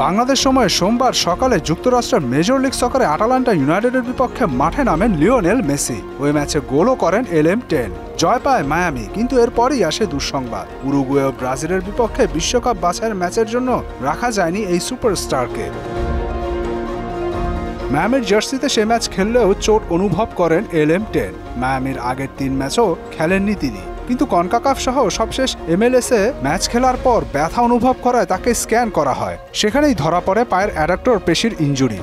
বাংলাদেশ সময় সোমবার সকালে যুক্তরাষ্ট্রের মেজর লিগ সকারে আটালান্টা ইউনাইটেডের বিপক্ষে মাঠে নামেন লিওনেল মেসি। ওই ম্যাচে গোলও করেন LM10। জয় পায় মায়ামি, কিন্তু এরপরই আসে দুঃসংবাদ। উরুগুয়ে ও ব্রাজিলের বিপক্ষে বিশ্বকাপ বাছাইয়ের ম্যাচের জন্য রাখা যায়নি এই সুপারস্টারকে। মায়ামির জার্সিতে সে ম্যাচ খেললেও চোট অনুভব করেন LM10। মায়ামির আগের 3 ম্যাচও খেলেননি তিনি, কিন্তু কনকাকাফ সহ সবশেষ MLS-এ ম্যাচ খেলার পর ব্যথা অনুভব করায় তাকে স্ক্যান করা হয়। সেখানেই ধরা পড়ে পায়ের অ্যাডাক্টর পেশির ইনজুরি।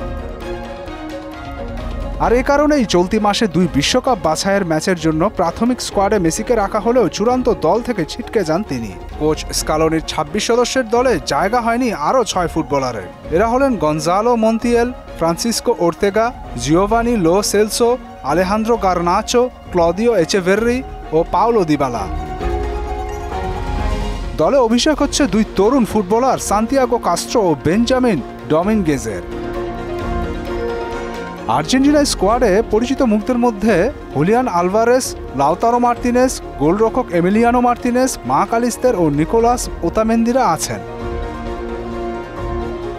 আর এ কারণেই চলতি মাসে 2 বিশ্বকাপ বাছাইয়ের ম্যাচের জন্য প্রাথমিক স্কোয়াডে মেসিকে রাখা হলেও চূড়ান্ত দল থেকে ছিটকে যান তিনি। কোচ স্কালোনির 26 সদস্যের দলে জায়গা হয়নি আরও 6 ফুটবলারের। এরা হলেন Gonzalo Montiel, Francisco Ortega, Giovani Lo Celso, Alejandro Garnacho, Claudio Echeverri ও পাওলো দিবালা। দলে অভিষেক হচ্ছে 2 তরুণ ফুটবলার সান্তিয়াগো কাস্ট্রো ও বেঞ্জামিন ডমিনগেজের। আর্জেন্টিনা স্কোয়াডে পরিচিত মুখদের মধ্যে হুলিয়ান আলভারেস, লাউতারো মার্তিনেস, গোলরক্ষক এমিলিয়ানো মার্তিনেস, মার্ক আলিস্তের ও নিকোলাস ওতামেন্দিরা আছেন।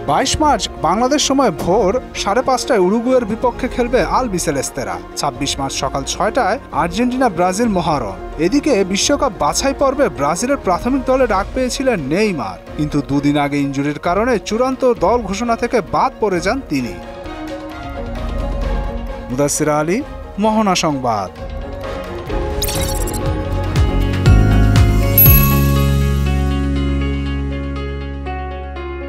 22 মার্চ বাংলাদেশ সময় ভোর 5:30টায় উরুগুয়ের বিপক্ষে খেলবে আলবিসেলেস্তেরা। 26 মার্চ সকাল 6টায় আর্জেন্টিনা ব্রাজিল মহারণ। এদিকে বিশ্বকাপ বাছাই পর্বে ব্রাজিলের প্রাথমিক দলে ডাক পেয়েছিলেন নেইমার, কিন্তু 2 দিন আগে ইনজুরির কারণে চূড়ান্ত দল ঘোষণা থেকে বাদ পড়ে যান তিনি। মুদাসসির আলী, মোহনা সংবাদ।